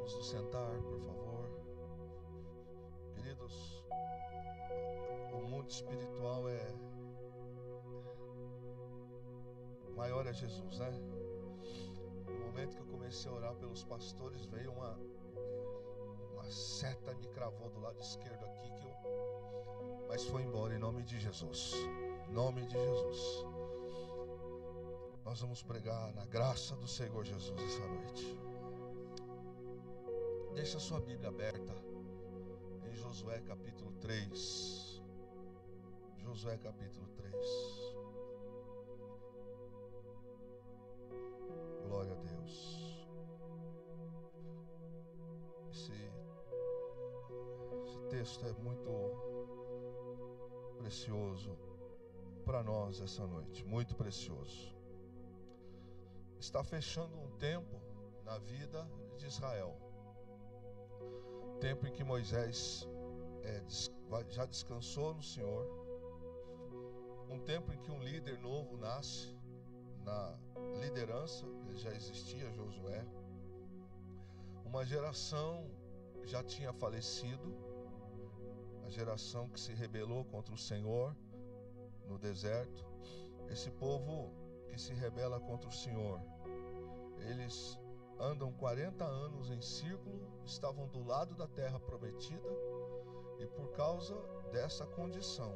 Vamos nos sentar, por favor. Queridos, o mundo espiritual maior é Jesus, né? No momento que eu comecei a orar pelos pastores, veio uma seta, me cravou do lado esquerdo aqui, mas foi embora em nome de Jesus. Em nome de Jesus. Nós vamos pregar na graça do Senhor Jesus essa noite. Deixa a sua Bíblia aberta em Josué capítulo 3. Josué capítulo 3. Glória a Deus. Esse texto é muito precioso para nós essa noite, muito precioso. Está fechando um tempo na vida de Israel, tempo em que Moisés já descansou no Senhor, um tempo em que um líder novo nasce na liderança. Ele já existia, Josué. Uma geração já tinha falecido, a geração que se rebelou contra o Senhor no deserto. Esse povo que se rebela contra o Senhor, eles andam 40 anos em círculo, estavam do lado da terra prometida, e por causa dessa condição,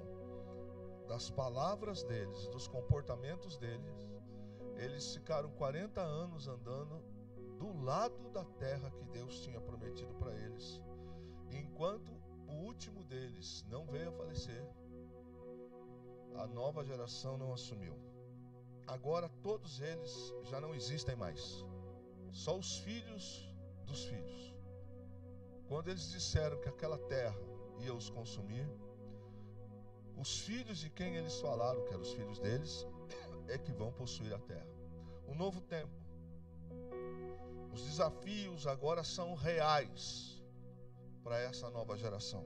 das palavras deles, dos comportamentos deles, eles ficaram 40 anos andando do lado da terra que Deus tinha prometido para eles. E enquanto o último deles não veio a falecer, a nova geração não assumiu. Agora todos eles já não existem mais, só os filhos dos filhos. Quando eles disseram que aquela terra ia os consumir, os filhos de quem eles falaram, que eram os filhos deles, é que vão possuir a terra. Um novo tempo. Os desafios agora são reais para essa nova geração.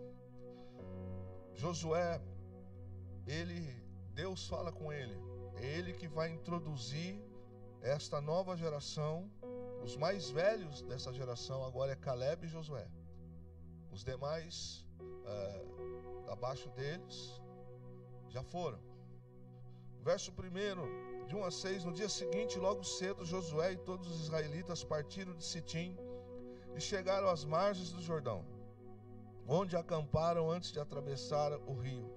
Josué, Deus fala com ele. É ele que vai introduzir esta nova geração. Os mais velhos dessa geração agora é Caleb e Josué. Os demais, abaixo deles, já foram. Verso 1, de 1 a 6. No dia seguinte, logo cedo, Josué e todos os israelitas partiram de Sitim e chegaram às margens do Jordão, onde acamparam antes de atravessar o rio.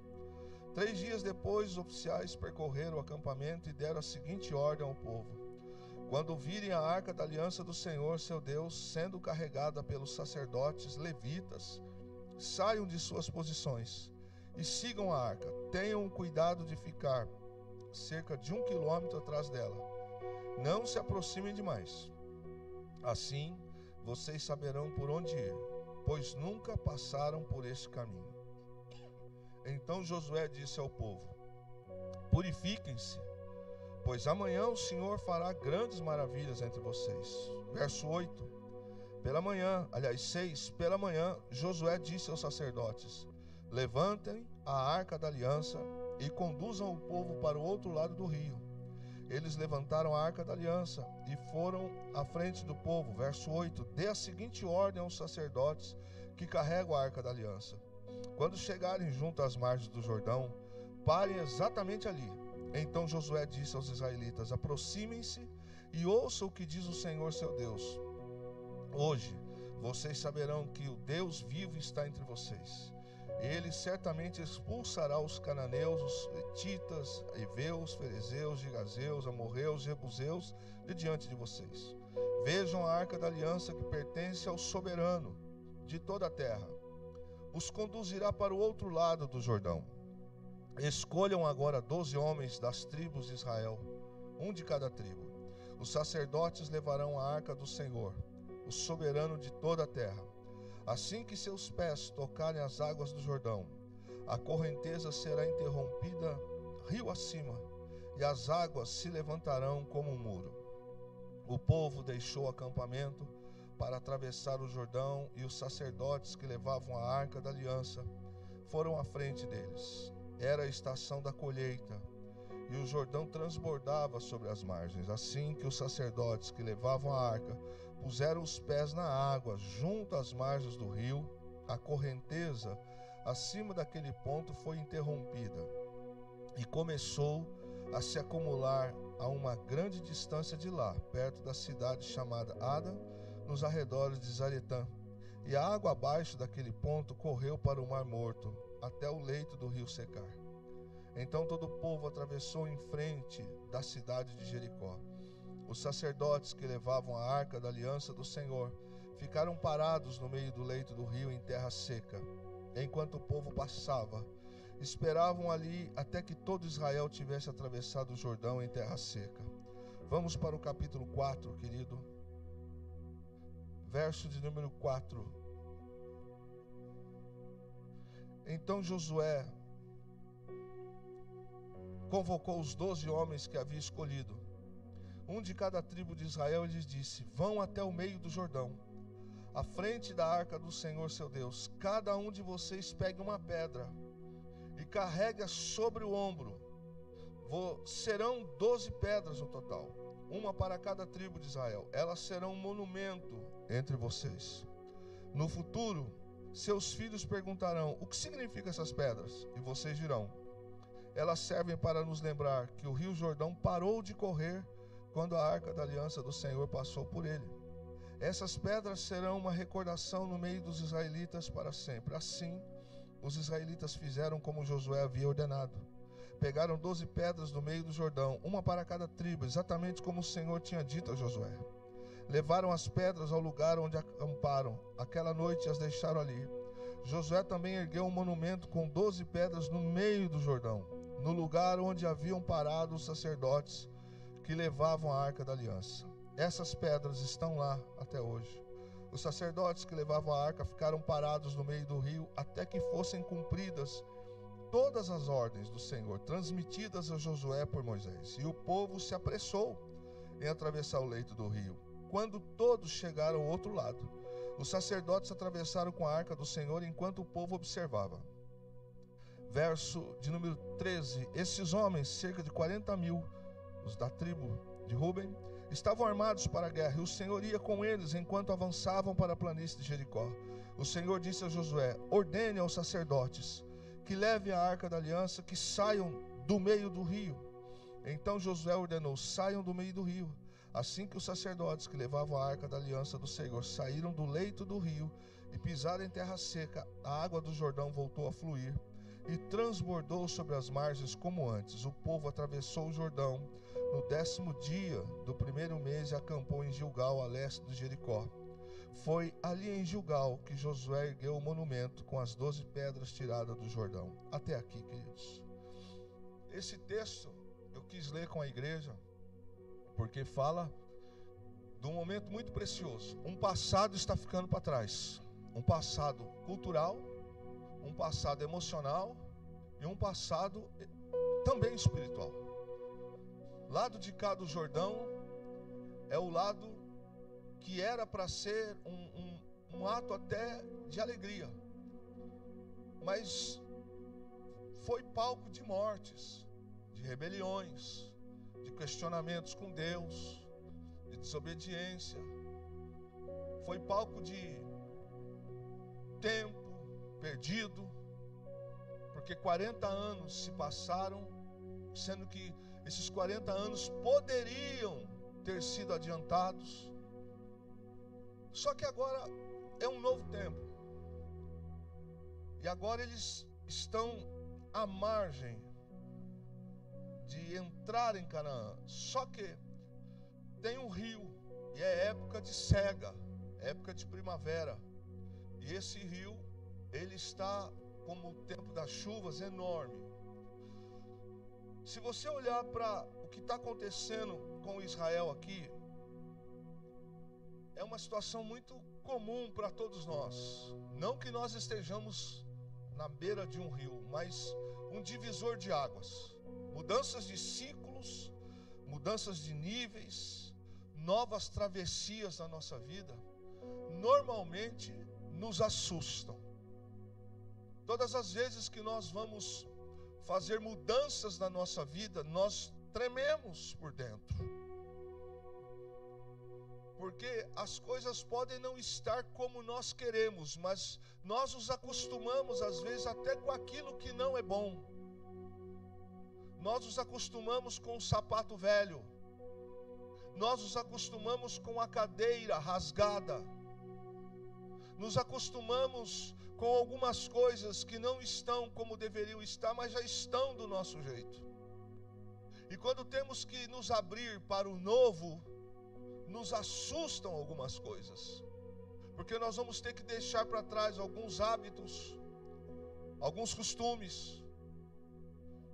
3 dias depois, os oficiais percorreram o acampamento e deram a seguinte ordem ao povo: quando virem a arca da aliança do Senhor, seu Deus, sendo carregada pelos sacerdotes levitas, saiam de suas posições e sigam a arca. Tenham cuidado de ficar cerca de 1 quilômetro atrás dela. Não se aproximem demais. Assim, vocês saberão por onde ir, pois nunca passaram por este caminho. Então Josué disse ao povo: purifiquem-se, pois amanhã o Senhor fará grandes maravilhas entre vocês. Verso 8. Pela manhã, 6, pela manhã, Josué disse aos sacerdotes: levantem a arca da aliança e conduzam o povo para o outro lado do rio. Eles levantaram a arca da aliança e foram à frente do povo. Verso 8. Dê a seguinte ordem aos sacerdotes que carregam a arca da aliança: quando chegarem junto às margens do Jordão, parem exatamente ali. Então Josué disse aos israelitas: aproximem-se e ouçam o que diz o Senhor seu Deus. Hoje vocês saberão que o Deus vivo está entre vocês. Ele certamente expulsará os cananeus, os hetitas, heveus, ferezeus, gigazeus, amorreus, jebuseus de diante de vocês. Vejam a arca da aliança que pertence ao soberano de toda a terra. Os conduzirá para o outro lado do Jordão. Escolham agora 12 homens das tribos de Israel, um de cada tribo. Os sacerdotes levarão a arca do Senhor, o soberano de toda a terra. Assim que seus pés tocarem as águas do Jordão, a correnteza será interrompida rio acima, e as águas se levantarão como um muro. O povo deixou o acampamento para atravessar o Jordão, e os sacerdotes que levavam a arca da aliança foram à frente deles. Era a estação da colheita, e o Jordão transbordava sobre as margens. Assim que os sacerdotes que levavam a arca puseram os pés na água, junto às margens do rio. A correnteza acima daquele ponto foi interrompida e começou a se acumular a uma grande distância de lá, perto da cidade chamada Ada, nos arredores de Zaretã. E a água abaixo daquele ponto correu para o Mar Morto, até o leito do rio secar. Então todo o povo atravessou em frente da cidade de Jericó. Os sacerdotes que levavam a arca da aliança do Senhor ficaram parados no meio do leito do rio em terra seca. Enquanto o povo passava, esperavam ali até que todo Israel tivesse atravessado o Jordão em terra seca. Vamos para o capítulo 4, querido. Verso de número 4. Então Josué convocou os 12 homens que havia escolhido, um de cada tribo de Israel, e lhes disse: vão até o meio do Jordão, à frente da arca do Senhor seu Deus. Cada um de vocês pegue uma pedra e carregue-a sobre o ombro. Serão 12 pedras no total, uma para cada tribo de Israel. Elas serão um monumento entre vocês. No futuro, seus filhos perguntarão: o que significam essas pedras? E vocês dirão: elas servem para nos lembrar que o rio Jordão parou de correr quando a arca da aliança do Senhor passou por ele. Essas pedras serão uma recordação no meio dos israelitas para sempre. Assim, os israelitas fizeram como Josué havia ordenado. Pegaram 12 pedras do meio do Jordão, uma para cada tribo, exatamente como o Senhor tinha dito a Josué. Levaram as pedras ao lugar onde acamparam aquela noite e as deixaram ali. Josué também ergueu um monumento com 12 pedras no meio do Jordão, no lugar onde haviam parado os sacerdotes que levavam a arca da aliança. Essas pedras estão lá até hoje. Os sacerdotes que levavam a arca ficaram parados no meio do rio até que fossem cumpridas todas as ordens do Senhor, transmitidas a Josué por Moisés. E o povo se apressou em atravessar o leito do rio. Quando todos chegaram ao outro lado, os sacerdotes atravessaram com a arca do Senhor enquanto o povo observava. Verso de número 13. Esses homens, cerca de 40.000, os da tribo de Ruben, estavam armados para a guerra, e o Senhor ia com eles enquanto avançavam para a planície de Jericó. O Senhor disse a Josué: ordene aos sacerdotes que levem a arca da aliança, que saiam do meio do rio. Então Josué ordenou: saiam do meio do rio. Assim que os sacerdotes que levavam a arca da aliança do Senhor saíram do leito do rio e pisaram em terra seca, a água do Jordão voltou a fluir e transbordou sobre as margens como antes. O povo atravessou o Jordão no 10º dia do primeiro mês e acampou em Gilgal, a leste de Jericó. Foi ali em Gilgal que Josué ergueu o monumento com as 12 pedras tiradas do Jordão. Até aqui, queridos. Esse texto eu quis ler com a igreja porque fala de um momento muito precioso. Um passado está ficando para trás. Um passado cultural, um passado emocional e um passado também espiritual. Lado de cá do Jordão é o lado que era para ser um ato até de alegria, mas foi palco de mortes, de rebeliões, de questionamentos com Deus, de desobediência. Foi palco de tempo perdido, porque 40 anos se passaram, sendo que esses 40 anos poderiam ter sido adiantados. Só que agora é um novo tempo. E agora eles estão à margem de entrar em Canaã. Só que tem um rio, e é época de sega, época de primavera. E esse rio, ele está, como o tempo das chuvas, enorme. Se você olhar para o que está acontecendo com Israel aqui, é uma situação muito comum para todos nós. Não que nós estejamos na beira de um rio, mas um divisor de águas. Mudanças de ciclos, mudanças de níveis, novas travessias na nossa vida, normalmente nos assustam. Todas as vezes que nós vamos fazer mudanças na nossa vida, nós trememos por dentro. Porque as coisas podem não estar como nós queremos, mas nós nos acostumamos às vezes até com aquilo que não é bom. Nós nos acostumamos com o sapato velho. Nós nos acostumamos com a cadeira rasgada. Nos acostumamos com algumas coisas que não estão como deveriam estar, mas já estão do nosso jeito. E quando temos que nos abrir para o novo, nos assustam algumas coisas, porque nós vamos ter que deixar para trás alguns hábitos, alguns costumes,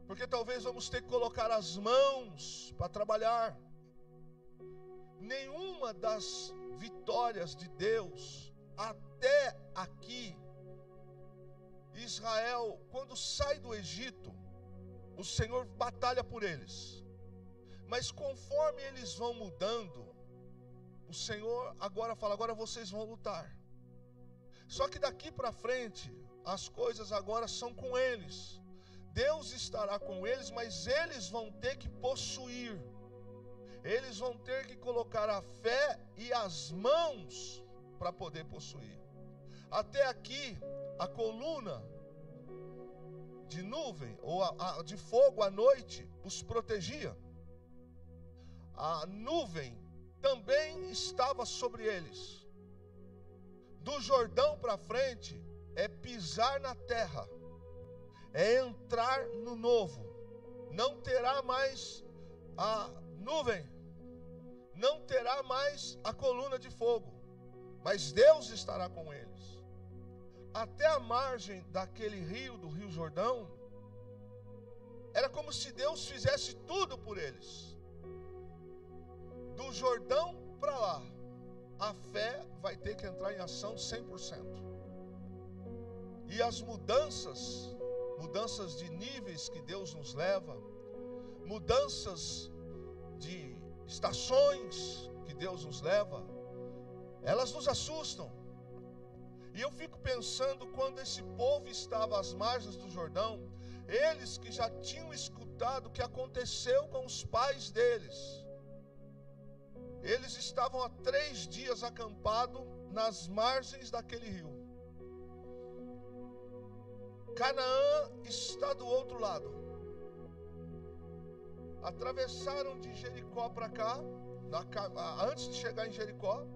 porque talvez vamos ter que colocar as mãos para trabalhar. Nenhuma das vitórias de Deus até aqui, Israel, quando sai do Egito, o Senhor batalha por eles, mas conforme eles vão mudando, o Senhor agora fala, agora vocês vão lutar. Só que daqui para frente, as coisas agora são com eles. Deus estará com eles, mas eles vão ter que possuir. Eles vão ter que colocar a fé e as mãos para poder possuir. Até aqui, a coluna de nuvem, ou de fogo à noite, os protegia. A nuvem também estava sobre eles. Do Jordão para frente é pisar na terra, é entrar no novo. Não terá mais a nuvem, não terá mais a coluna de fogo, mas Deus estará com eles. Até a margem daquele rio, do Rio Jordão, era como se Deus fizesse tudo por eles. Do Jordão para lá, a fé vai ter que entrar em ação 100%. E as mudanças de níveis que Deus nos leva, mudanças de estações que Deus nos leva, elas nos assustam. E eu fico pensando, quando esse povo estava às margens do Jordão, eles que já tinham escutado o que aconteceu com os pais deles, eles estavam há 3 dias acampados nas margens daquele rio. Canaã está do outro lado. Atravessaram de Jericó para cá, antes de chegar em Jericó,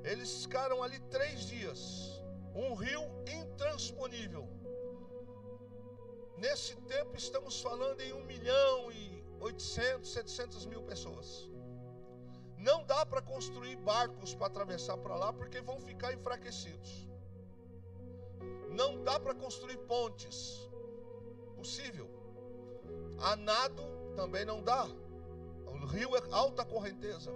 eles ficaram ali 3 dias. Um rio intransponível. Nesse tempo estamos falando em 1.800.000, 700.000 pessoas. Não dá para construir barcos para atravessar para lá, porque vão ficar enfraquecidos. Não dá para construir pontes. Possível. A nado também não dá. O rio é alta correnteza.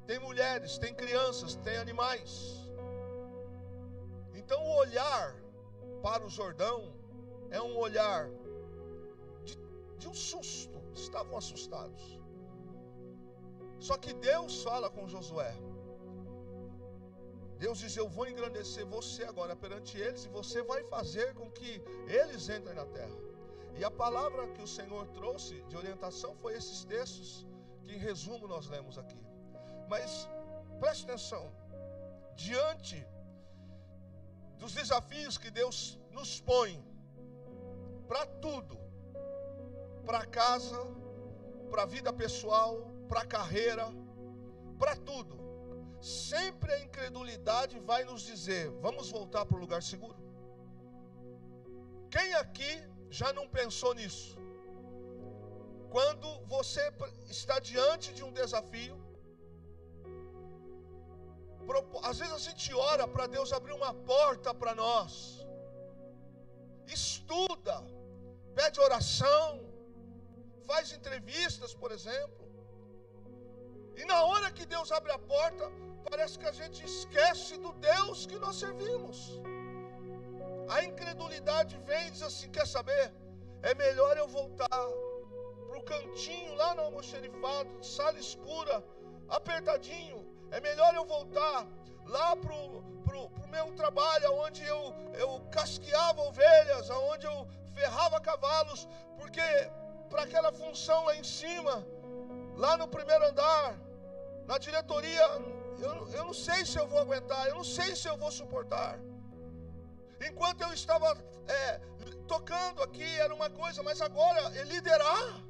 Tem mulheres, tem crianças, tem animais. Então o olhar para o Jordão é um olhar de um susto. Estavam assustados. Só que Deus fala com Josué. Deus diz, eu vou engrandecer você agora perante eles, e você vai fazer com que eles entrem na terra. E a palavra que o Senhor trouxe de orientação foi esses textos que em resumo nós lemos aqui. Mas preste atenção, diante dos desafios que Deus nos põe para tudo, para casa, para a vida pessoal, para a carreira, para tudo, sempre a incredulidade vai nos dizer, vamos voltar para o lugar seguro? Quem aqui já não pensou nisso? Quando você está diante de um desafio, às vezes a gente ora para Deus abrir uma porta para nós, estuda, pede oração, faz entrevistas, por exemplo, e na hora que Deus abre a porta, parece que a gente esquece do Deus que nós servimos. A incredulidade vem e diz assim, quer saber? É melhor eu voltar para o cantinho lá no almoxerifado, sala escura, apertadinho. É melhor eu voltar lá para o meu trabalho, onde eu casqueava ovelhas, onde eu ferrava cavalos, porque para aquela função lá em cima, lá no primeiro andar, na diretoria, eu não sei se eu vou aguentar, eu não sei se eu vou suportar. Enquanto eu estava tocando aqui, era uma coisa, mas agora é liderar.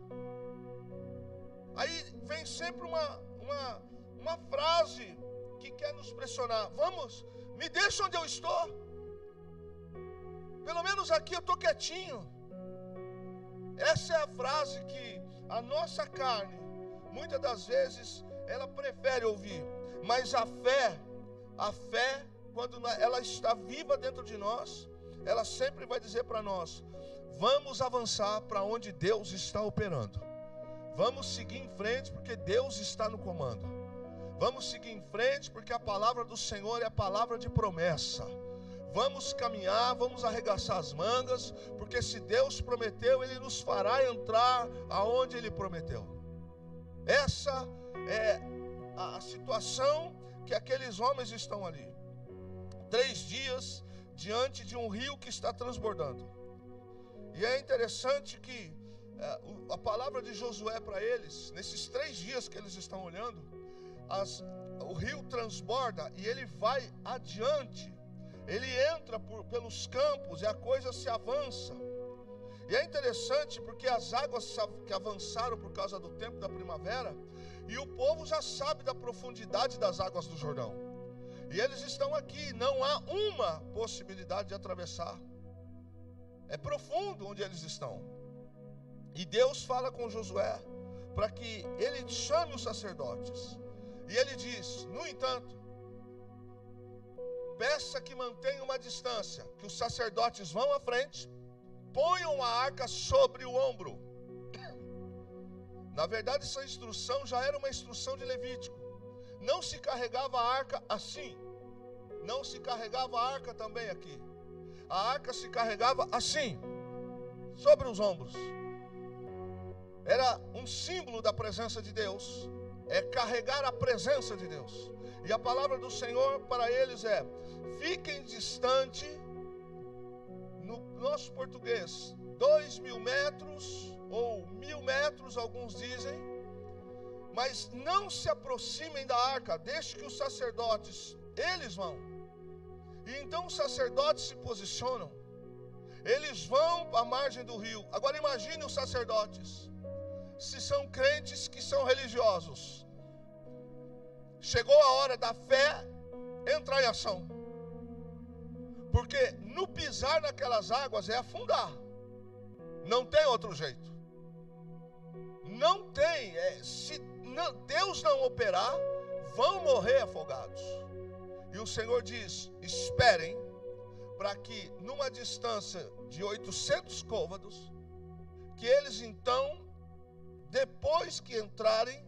Aí vem sempre uma frase que quer nos pressionar. Vamos, me deixa onde eu estou. Pelo menos aqui eu estou quietinho. Essa é a frase que a nossa carne, muitas das vezes, ela prefere ouvir. Mas a fé, quando ela está viva dentro de nós, ela sempre vai dizer para nós: vamos avançar para onde Deus está operando. Vamos seguir em frente porque Deus está no comando. Vamos seguir em frente porque a palavra do Senhor é a palavra de promessa. Vamos caminhar, vamos arregaçar as mangas, porque se Deus prometeu, Ele nos fará entrar aonde Ele prometeu. Essa é a situação que aqueles homens estão ali. 3 dias diante de um rio que está transbordando. E é interessante que a palavra de Josué para eles, nesses 3 dias que eles estão olhando, o rio transborda e ele vai adiante. Ele entra pelos campos e a coisa se avança. E é interessante porque as águas que avançaram por causa do tempo da primavera, e o povo já sabe da profundidade das águas do Jordão. E eles estão aqui, não há uma possibilidade de atravessar. É profundo onde eles estão. E Deus fala com Josué para que ele chame os sacerdotes. E ele diz: no entanto, peça que mantenha uma distância, que os sacerdotes vão à frente, ponham a arca sobre o ombro. Na verdade, essa instrução já era uma instrução de Levítico. Não se carregava a arca assim. Não se carregava a arca também aqui. A arca se carregava assim, sobre os ombros. Era um símbolo da presença de Deus. É carregar a presença de Deus. E a palavra do Senhor para eles é: fiquem distante, no nosso português, 2.000 metros ou 1.000 metros, alguns dizem, mas não se aproximem da arca, deixe que os sacerdotes, eles vão. E então os sacerdotes se posicionam, eles vão à margem do rio. Agora imagine os sacerdotes, se são crentes que são religiosos, chegou a hora da fé entrar em ação, porque no pisar naquelas águas é afundar, não tem outro jeito, não tem, se Deus não operar, vão morrer afogados. E o Senhor diz: esperem, para que numa distância de 800 côvados, que eles então, depois que entrarem,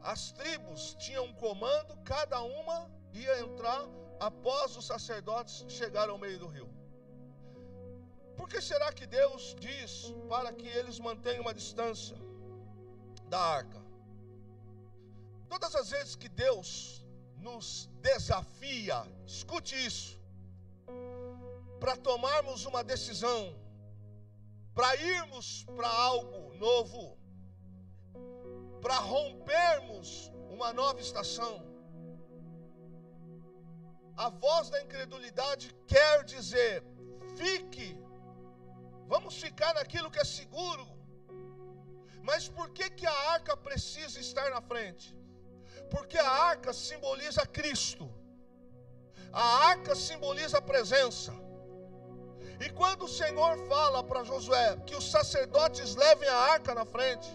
as tribos tinham um comando, cada uma ia entrar após os sacerdotes chegar ao meio do rio. Por que será que Deus diz para que eles mantenham uma distância da arca? Todas as vezes que Deus nos desafia, escute isso, para tomarmos uma decisão, para irmos para algo novo, para rompermos uma nova estação, a voz da incredulidade quer dizer: fique, vamos ficar naquilo que é seguro. Mas por que a arca precisa estar na frente? Porque a arca simboliza Cristo, a arca simboliza a presença. E quando o Senhor fala para Josué que os sacerdotes levem a arca na frente,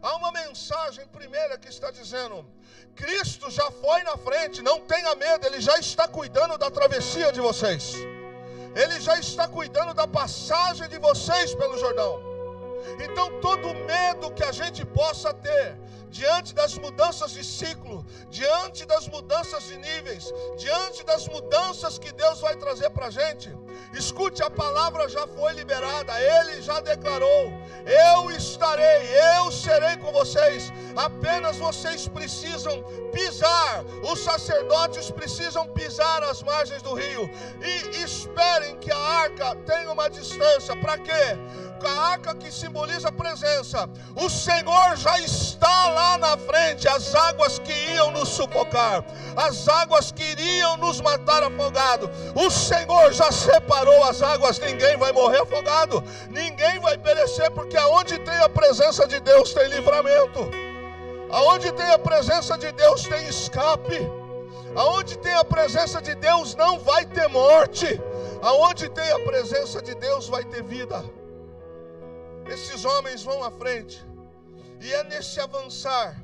há uma mensagem primeira que está dizendo: Cristo já foi na frente, não tenha medo, Ele já está cuidando da travessia de vocês, Ele já está cuidando da passagem de vocês pelo Jordão. Então todo medo que a gente possa ter diante das mudanças de ciclo, diante das mudanças de níveis, diante das mudanças que Deus vai trazer para a gente, escute, a palavra já foi liberada, Ele já declarou: eu estarei, eu serei com vocês. Apenas vocês precisam pisar, os sacerdotes precisam pisar as margens do rio. E esperem que a arca tenha uma distância. Para quê? a arca que simboliza a presença, o Senhor já está lá na frente. As águas que iam nos sufocar, as águas que iriam nos matar afogado, o Senhor já separou as águas. Ninguém vai morrer afogado, ninguém vai perecer, porque aonde tem a presença de Deus tem livramento, aonde tem a presença de Deus tem escape, aonde tem a presença de Deus não vai ter morte, aonde tem a presença de Deus vai ter vida. Esses homens vão à frente, e é nesse avançar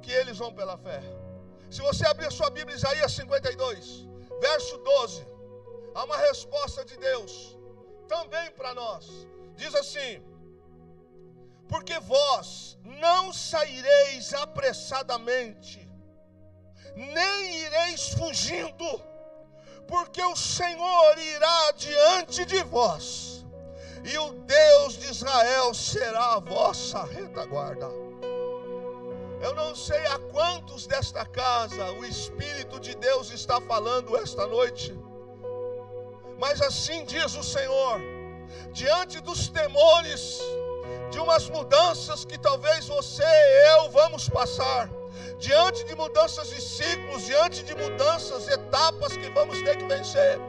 que eles vão pela fé. Se você abrir a sua Bíblia, Isaías 52, verso 12, há uma resposta de Deus também para nós. Diz assim: porque vós não saireis apressadamente, nem ireis fugindo, porque o Senhor irá diante de vós, e o Deus de Israel será a vossa retaguarda. Eu não sei a quantos desta casa o Espírito de Deus está falando esta noite, mas assim diz o Senhor: diante dos temores de umas mudanças que talvez você e eu vamos passar, diante de mudanças de ciclos, diante de mudanças, etapas que vamos ter que vencer,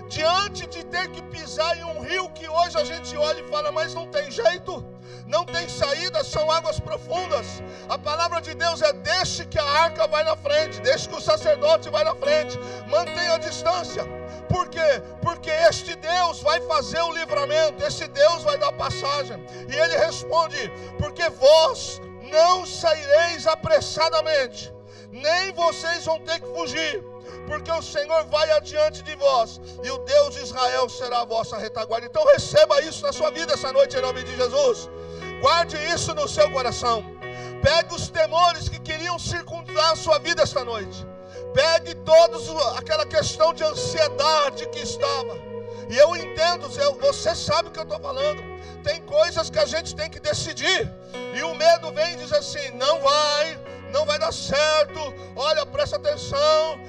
diante de ter que pisar em um rio que hoje a gente olha e fala, mas não tem jeito, não tem saída, são águas profundas. A palavra de Deus é: deixe que a arca vai na frente, deixe que o sacerdote vai na frente, mantenha a distância. Por quê? Porque este Deus vai fazer o livramento, esse Deus vai dar passagem. E ele responde: porque vós não saireis apressadamente, nem vocês vão ter que fugir, porque o Senhor vai adiante de vós, e o Deus de Israel será a vossa retaguarda. Então receba isso na sua vida essa noite, em nome de Jesus. Guarde isso no seu coração. Pegue os temores que queriam circundar a sua vida esta noite. Pegue todos aquela questão de ansiedade que estava. E eu entendo, você sabe o que eu estou falando. Tem coisas que a gente tem que decidir, e o medo vem e diz assim: não vai dar certo. Olha, presta atenção,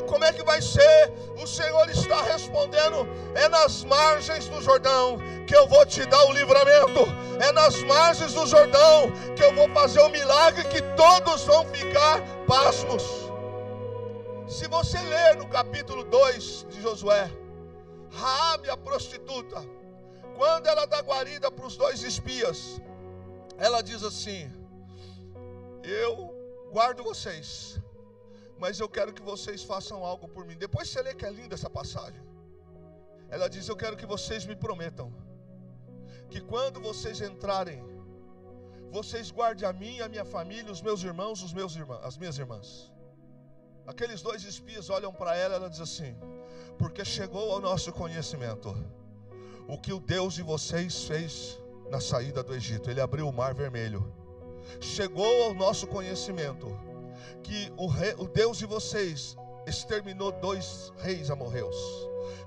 como é que vai ser? O Senhor está respondendo: é nas margens do Jordão que eu vou te dar o livramento, é nas margens do Jordão que eu vou fazer o milagre, que todos vão ficar pasmos. Se você ler no capítulo 2 de Josué, Raabe, a prostituta, quando ela dá guarida para os 2 espias, ela diz assim: eu guardo vocês, mas eu quero que vocês façam algo por mim. Depois você lê que é linda essa passagem. Ela diz: eu quero que vocês me prometam que quando vocês entrarem, vocês guardem a mim, a minha família, os meus irmãos, as minhas irmãs. Aqueles 2 espias olham para ela, ela diz assim: porque chegou ao nosso conhecimento o que o Deus de vocês fez na saída do Egito. Ele abriu o mar vermelho. Chegou ao nosso conhecimento que o Deus de vocês exterminou 2 reis amorreus.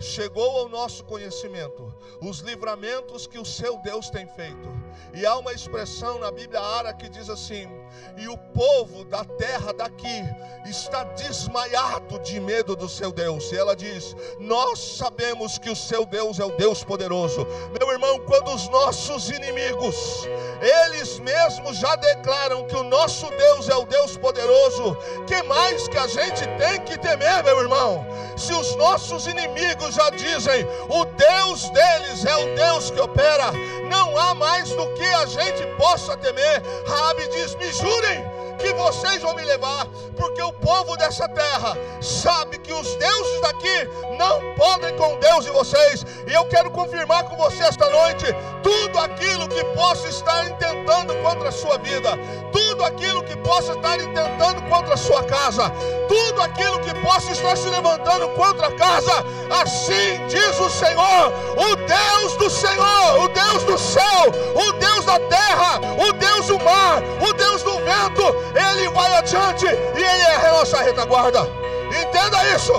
Chegou ao nosso conhecimento os livramentos que o seu Deus tem feito. E há uma expressão na Bíblia Ara que diz assim: e o povo da terra daqui está desmaiado de medo do seu Deus. E ela diz: nós sabemos que o seu Deus é o Deus poderoso. Meu irmão, quando os nossos inimigos, eles mesmos já declaram que o nosso Deus é o Deus poderoso, que mais que a gente tem que temer, meu irmão? Se os nossos inimigos já dizem: o Deus deles é o Deus que opera, não há mais do que a gente possa temer. Raabe diz: me jurem que vocês vão me levar, porque o povo dessa terra sabe que os deuses daqui não podem com o Deus de vocês. E eu quero confirmar com você esta noite: tudo aquilo que possa estar intentando contra a sua vida, tudo aquilo que possa estar intentando contra a sua casa, tudo aquilo que possa estar se levantando contra a casa, assim diz o Senhor, o Deus do Senhor, o Deus do céu, o Deus da terra, o Deus do mar, o Deus do vento, Ele vai adiante e Ele é a nossa retaguarda. Entenda isso.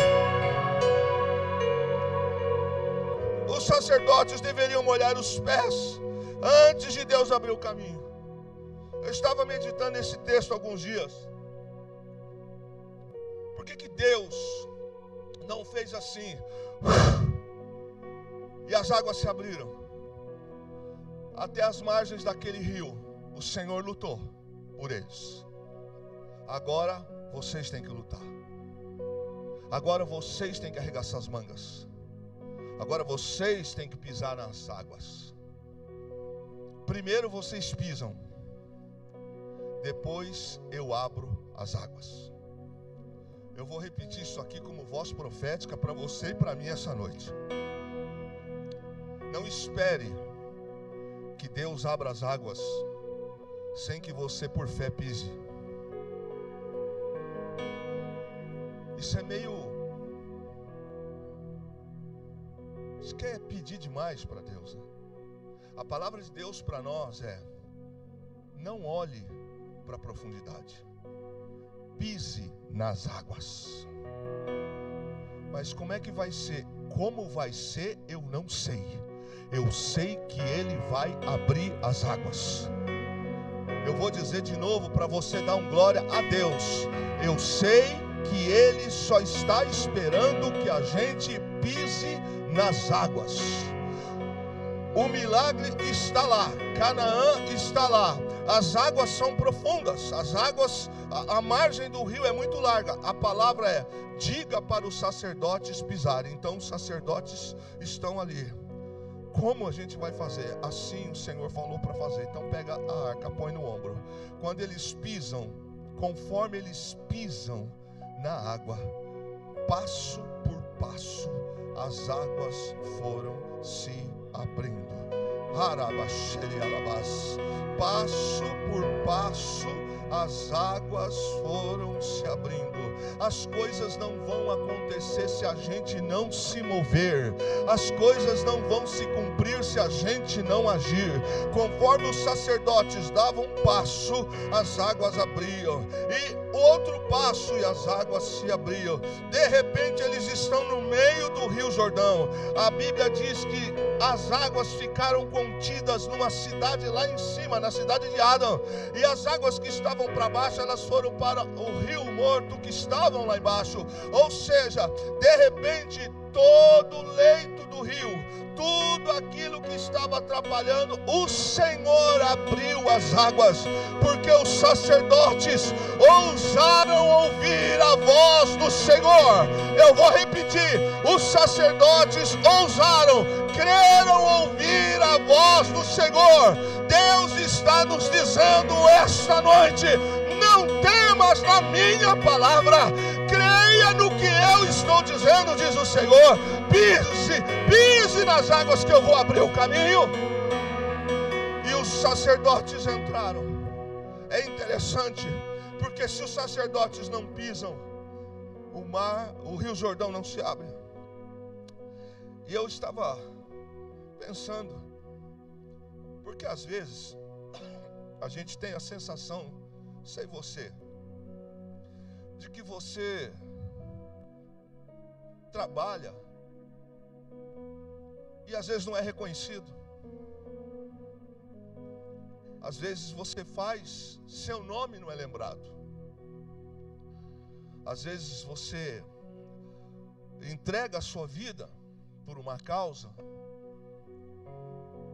Os sacerdotes deveriam molhar os pés antes de Deus abrir o caminho. Eu estava meditando nesse texto há alguns dias. Por que Deus não fez assim e as águas se abriram? até as margens daquele rio, o Senhor lutou por eles. Agora vocês têm que lutar. Agora vocês têm que arregaçar as mangas. Agora vocês têm que pisar nas águas. Primeiro vocês pisam, depois eu abro as águas. Eu vou repetir isso aqui como voz profética para você e para mim essa noite. Não espere que Deus abra as águas sem que você por fé pise. Isso é meio... Isso que é pedir demais para Deus, né? A palavra de Deus para nós é: não olhe para a profundidade, pise nas águas. Mas como é que vai ser? Como vai ser, eu não sei. Eu sei que Ele vai abrir as águas. Eu vou dizer de novo para você dar um glória a Deus. Eu sei que Ele só está esperando que a gente pise nas águas. O milagre está lá, Canaã está lá. As águas são profundas, as águas, a margem do rio é muito larga. A palavra é: diga para os sacerdotes pisarem. Então os sacerdotes estão ali. Como a gente vai fazer? Assim o Senhor falou para fazer. Então pega a arca, põe no ombro. Quando eles pisam, conforme eles pisam na água, passo por passo, as águas foram se abrindo. Passo por passo, as águas foram se abrindo. As coisas não vão acontecer se a gente não se mover. As coisas não vão se cumprir se a gente não agir. Conforme os sacerdotes davam um passo, as águas abriam, e outro passo e as águas se abriam. De repente eles estão no meio do Rio Jordão. A Bíblia diz que as águas ficaram contidas numa cidade lá em cima, na cidade de Adão, e as águas que estavam para baixo, elas foram para o rio morto que estavam lá embaixo. Ou seja, de repente todo o leito do rio, tudo aquilo que estava atrapalhando, o Senhor abriu as águas, porque os sacerdotes ousaram ouvir a voz do Senhor. Eu vou repetir: os sacerdotes ousaram, creram ouvir a voz do Senhor. Deus está nos dizendo esta noite: não temas na minha palavra, creia no que eu estou dizendo, diz o Senhor. Pise nas águas que eu vou abrir o caminho. E os sacerdotes entraram. É interessante, porque se os sacerdotes não pisam, o Rio Jordão não se abre. E eu estava pensando, porque às vezes a gente tem a sensação, sei você, de que você trabalha e às vezes não é reconhecido. Às vezes você faz, seu nome não é lembrado. Às vezes você entrega a sua vida por uma causa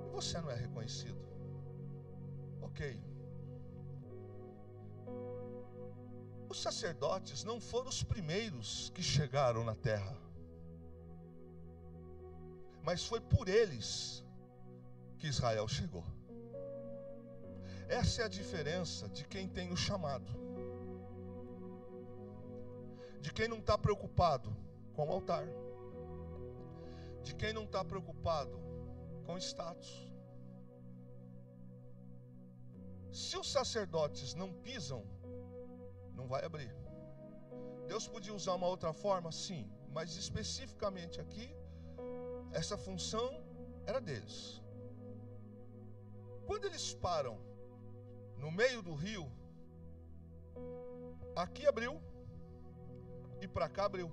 e você não é reconhecido. Ok. Os sacerdotes não foram os primeiros que chegaram na terra, mas foi por eles que Israel chegou. Essa é a diferença de quem tem o chamado, de quem não está preocupado com o altar, de quem não está preocupado com status. Se os sacerdotes não pisam, não vai abrir. Deus podia usar uma outra forma, sim, mas especificamente aqui, essa função era deles. Quando eles param no meio do rio, aqui abriu e para cá abriu.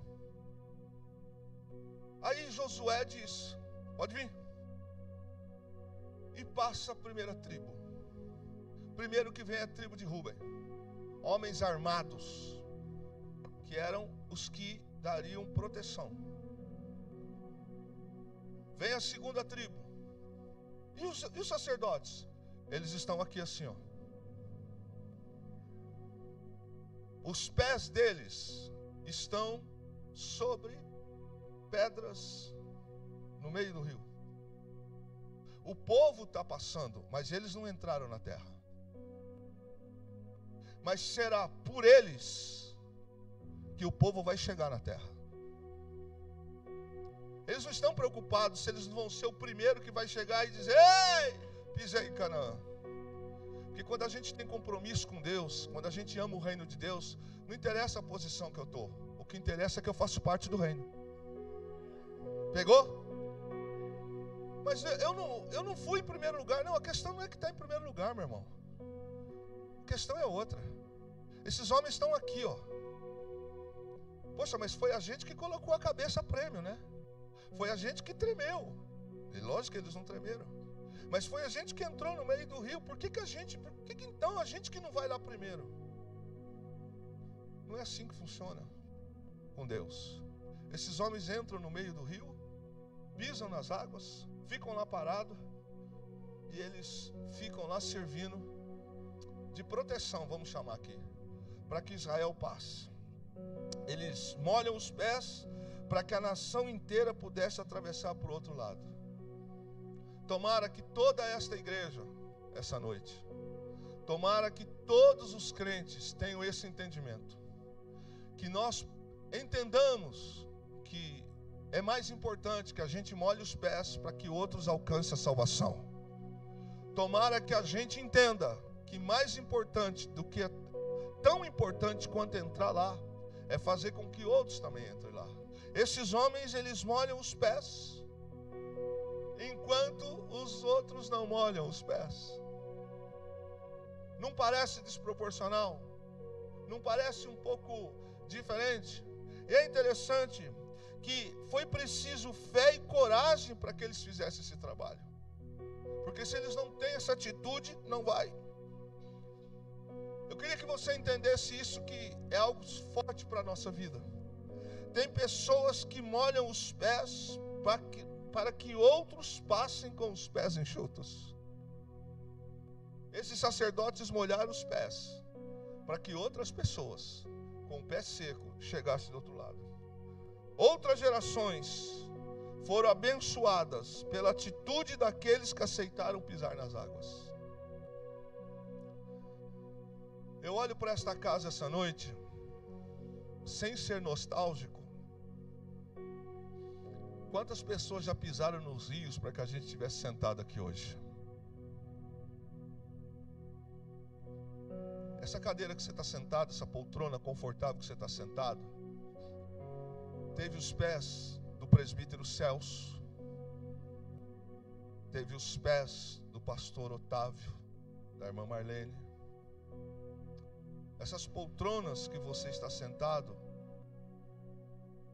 Aí Josué diz: pode vir. E passa a primeira tribo. Primeiro que vem é a tribo de Rúben, homens armados, que eram os que dariam proteção. Vem a segunda tribo, E os sacerdotes? Eles estão aqui assim, ó. Os pés deles estão sobre pedras no meio do rio. O povo está passando, mas eles não entraram na terra. Mas será por eles que o povo vai chegar na terra. Eles não estão preocupados se eles não vão ser o primeiro que vai chegar e dizer: ei, pisei em Canaã. Porque quando a gente tem compromisso com Deus, quando a gente ama o reino de Deus, não interessa a posição que eu estou. O que interessa é que eu faço parte do reino. Pegou? Mas eu não fui em primeiro lugar. Não, a questão não é que está em primeiro lugar, meu irmão. A questão é outra. Esses homens estão aqui, ó. Poxa, mas foi a gente que colocou a cabeça a prêmio, né? Foi a gente que tremeu. E lógico que eles não tremeram. Mas foi a gente que entrou no meio do rio. Por que então a gente que não vai lá primeiro? Não é assim que funciona com Deus. Esses homens entram no meio do rio, pisam nas águas, ficam lá parados, e eles ficam lá servindo de proteção, vamos chamar aqui, para que Israel passe. Eles molham os pés para que a nação inteira pudesse atravessar para o outro lado. Tomara que toda esta igreja, essa noite, tomara que todos os crentes tenham esse entendimento, que nós entendamos que é mais importante que a gente molhe os pés para que outros alcancem a salvação. Tomara que a gente entenda que mais importante do que tão importante quanto entrar lá é fazer com que outros também entrem lá. Esses homens, eles molham os pés, enquanto os outros não molham os pés. Não parece desproporcional? Não parece um pouco diferente? E é interessante que foi preciso fé e coragem para que eles fizessem esse trabalho. Porque se eles não têm essa atitude, não vai. Eu queria que você entendesse isso, que é algo forte para a nossa vida. Tem pessoas que molham os pés para que outros passem com os pés enxutos. Esses sacerdotes molharam os pés para que outras pessoas com o pé seco chegassem do outro lado. Outras gerações foram abençoadas pela atitude daqueles que aceitaram pisar nas águas. Eu olho para esta casa essa noite, sem ser nostálgico. Quantas pessoas já pisaram nos rios para que a gente estivesse sentado aqui hoje? Essa cadeira que você está sentado, essa poltrona confortável que você está sentado, teve os pés do presbítero Celso, teve os pés do pastor Otávio, da irmã Marlene. Essas poltronas que você está sentado,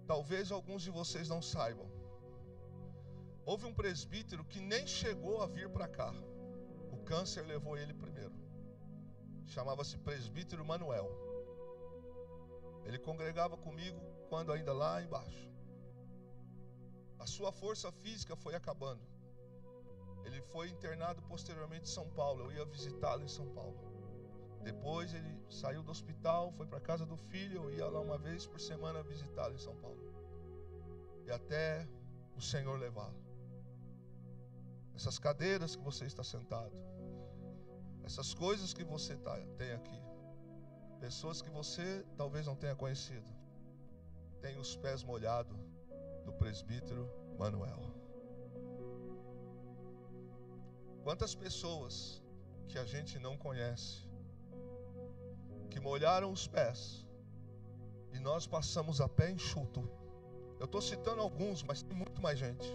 talvez alguns de vocês não saibam. Houve um presbítero que nem chegou a vir para cá. O câncer levou ele primeiro. Chamava-se presbítero Manuel. Ele congregava comigo quando ainda lá embaixo. A sua força física foi acabando. Ele foi internado posteriormente em São Paulo. Eu ia visitá-lo em São Paulo. Depois ele saiu do hospital, foi para a casa do filho. Eu ia lá uma vez por semana visitá-lo em São Paulo. E até o Senhor levá-lo. Essas cadeiras que você está sentado, essas coisas que você tem aqui, pessoas que você talvez não tenha conhecido, tem os pés molhados do presbítero Manuel. Quantas pessoas que a gente não conhece, que molharam os pés, e nós passamos a pé enxuto. Eu estou citando alguns, mas tem muito mais gente.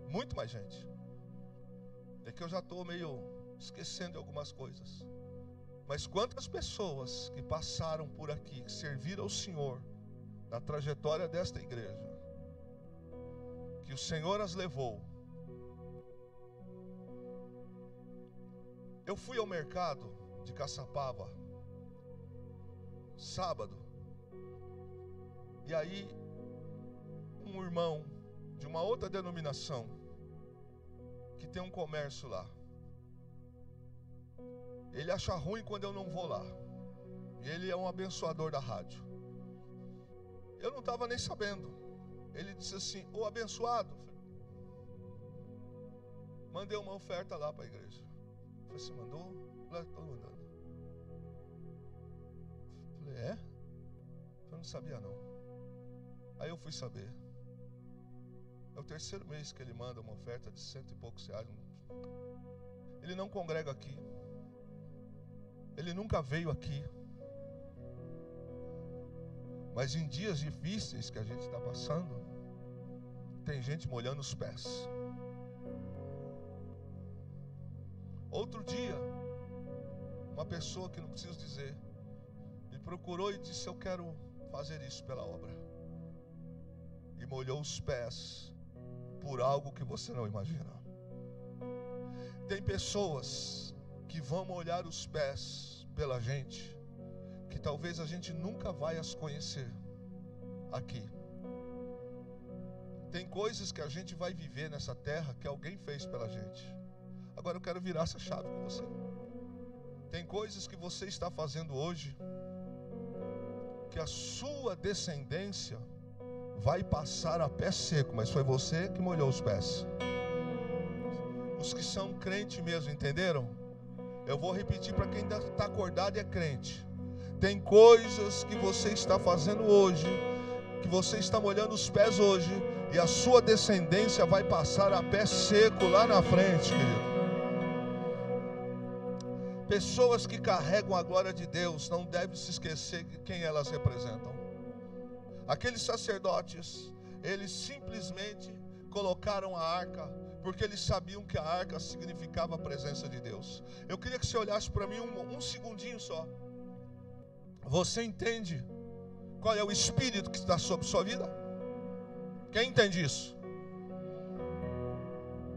Muito mais gente. É que eu já estou meio esquecendo de algumas coisas. Mas quantas pessoas que passaram por aqui, que serviram ao Senhor na trajetória desta igreja, que o Senhor as levou. Eu fui ao mercado de Caçapava sábado, e aí um irmão de uma outra denominação que tem um comércio lá. Ele acha ruim quando eu não vou lá. E ele é um abençoador da rádio. Eu não estava nem sabendo. Ele disse assim: ô abençoado, mandei uma oferta lá para a igreja. Eu falei: você mandou? Lá estou mandando. Eu falei: é? Eu não sabia não. Aí eu fui saber. É o 3º mês que ele manda uma oferta de 100 e poucos reais. Ele não congrega aqui. Ele nunca veio aqui. Mas em dias difíceis que a gente está passando, tem gente molhando os pés. Outro dia, uma pessoa que não preciso dizer, me procurou e disse: eu quero fazer isso pela obra. E molhou os pés por algo que você não imagina. Tem pessoas que vão molhar os pés pela gente, que talvez a gente nunca vai as conhecer aqui. Tem coisas que a gente vai viver nessa terra que alguém fez pela gente. Agora eu quero virar essa chave com você. Tem coisas que você está fazendo hoje que a sua descendência vai passar a pé seco, mas foi você que molhou os pés. Os que são crentes mesmo, entenderam? Eu vou repetir para quem ainda está acordado e é crente. Tem coisas que você está fazendo hoje, que você está molhando os pés hoje, e a sua descendência vai passar a pé seco lá na frente, querido. Pessoas que carregam a glória de Deus não devem se esquecer de quem elas representam. Aqueles sacerdotes, eles simplesmente colocaram a arca, porque eles sabiam que a arca significava a presença de Deus. Eu queria que você olhasse para mim um segundinho só. Você entende qual é o espírito que está sobre sua vida? Quem entende isso?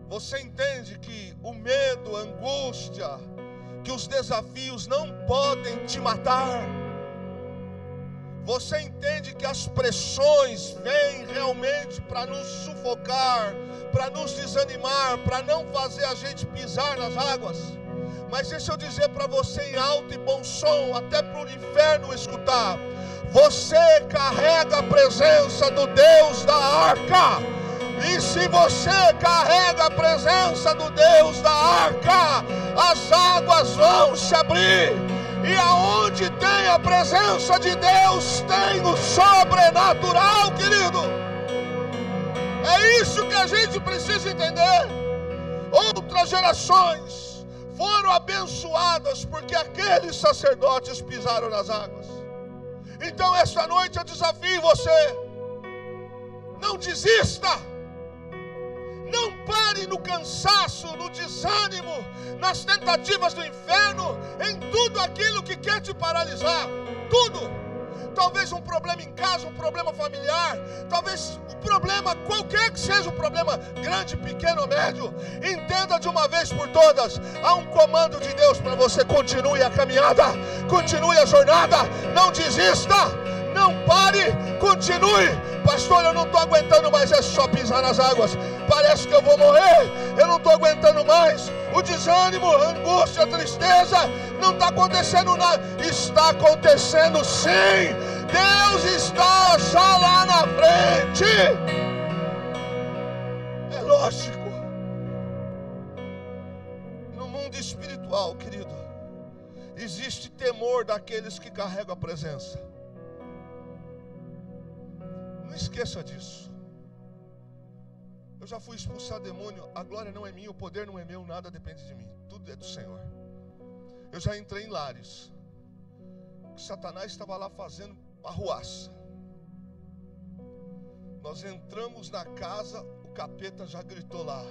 Você entende que o medo, a angústia, que os desafios não podem te matar? Você entende que as pressões vêm realmente para nos sufocar, para nos desanimar, para não fazer a gente pisar nas águas? Mas deixa eu dizer para você em alto e bom som, até para o inferno escutar: você carrega a presença do Deus da arca. E se você carrega a presença do Deus da arca, as águas vão se abrir. E aonde tem a presença de Deus, tem o sobrenatural, querido. É isso que a gente precisa entender. Outras gerações foram abençoadas porque aqueles sacerdotes pisaram nas águas. Então esta noite eu desafio você: não desista. Não pare no cansaço, no desânimo, nas tentativas do inferno, em tudo aquilo que quer te paralisar. Tudo. Talvez um problema em casa, um problema familiar, talvez um problema, qualquer que seja um problema, grande, pequeno ou médio. Entenda de uma vez por todas: há um comando de Deus para você. Continue a caminhada, continue a jornada, não desista. Não pare, continue. Pastor, eu não estou aguentando mais, é só pisar nas águas. Parece que eu vou morrer, eu não estou aguentando mais. O desânimo, a angústia, a tristeza, não está acontecendo nada. Está acontecendo sim. Deus está já lá na frente. É lógico. No mundo espiritual, querido, existe temor daqueles que carregam a presença. Não esqueça disso. Eu já fui expulsar demônio. A glória não é minha, o poder não é meu, nada depende de mim, tudo é do Senhor. Eu já entrei em lares que Satanás estava lá fazendo arruaça. Nós entramos na casa, o capeta já gritou lá: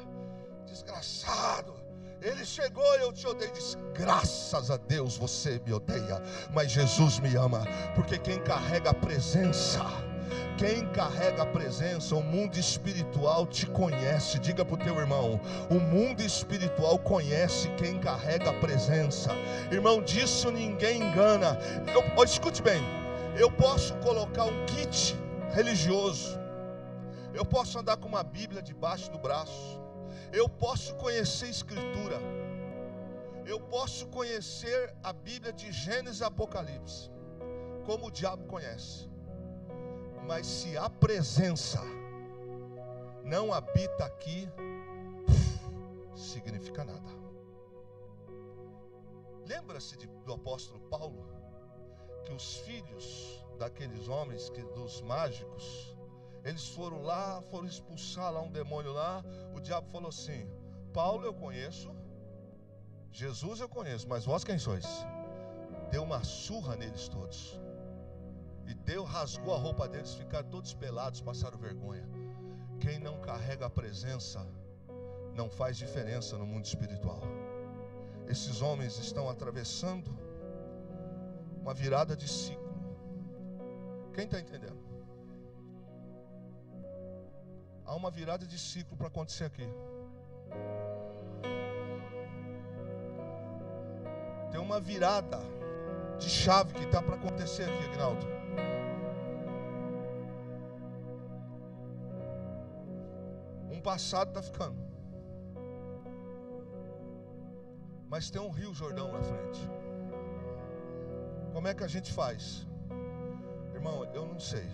desgraçado, ele chegou e eu te odeio. Disse: graças a Deus você me odeia, mas Jesus me ama. Porque quem carrega a presença, o mundo espiritual te conhece. Diga para o teu irmão: o mundo espiritual conhece quem carrega a presença. Irmão, disso ninguém engana. Escute bem, eu posso colocar um kit religioso, eu posso andar com uma Bíblia debaixo do braço, Eu posso conhecer Escritura, eu posso conhecer a Bíblia de Gênesis e Apocalipse, como o diabo conhece, mas se a presença não habita aqui, significa nada. Lembra-se do apóstolo Paulo, que os filhos daqueles homens, dos mágicos, eles foram lá, foram expulsar lá um demônio lá. O diabo falou assim: Paulo eu conheço, Jesus eu conheço, mas vós quem sois? Deu uma surra neles todos, e rasgou a roupa deles, ficaram todos pelados, passaram vergonha. Quem não carrega a presença não faz diferença no mundo espiritual. Esses homens estão atravessando uma virada de ciclo. Quem está entendendo? Há uma virada de ciclo para acontecer aqui. Tem uma virada de chave que está para acontecer aqui, Aguinaldo. Um passado está ficando, mas tem um rio Jordão na frente. Como é que a gente faz? Irmão, eu não sei.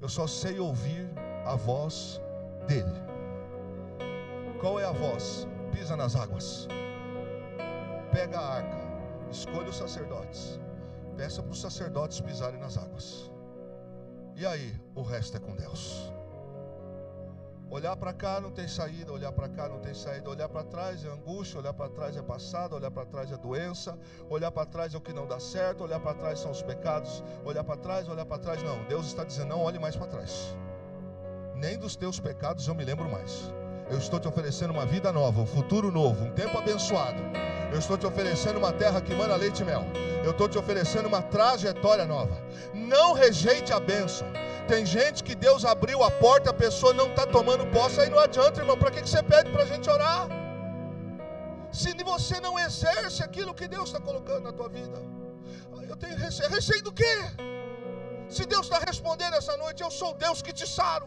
Eu só sei ouvir a voz dele. Qual é a voz? Pisa nas águas, pega a arca, escolha os sacerdotes, peça para os sacerdotes pisarem nas águas, e aí o resto é com Deus. Olhar para cá não tem saída, olhar para cá não tem saída, olhar para trás é angústia, olhar para trás é passado, olhar para trás é doença, olhar para trás é o que não dá certo, olhar para trás são os pecados, olhar para trás, não. Deus está dizendo: não olhe mais para trás, nem dos teus pecados eu me lembro mais. Eu estou te oferecendo uma vida nova, um futuro novo, um tempo abençoado. Eu estou te oferecendo uma terra que mana leite e mel. Eu estou te oferecendo uma trajetória nova. Não rejeite a bênção. Tem gente que Deus abriu a porta, a pessoa não está tomando posse. Aí não adianta, irmão. Para que você pede para a gente orar? Se você não exerce aquilo que Deus está colocando na tua vida. Eu tenho receio. Receio do quê? Se Deus está respondendo essa noite: eu sou o Deus que te saro,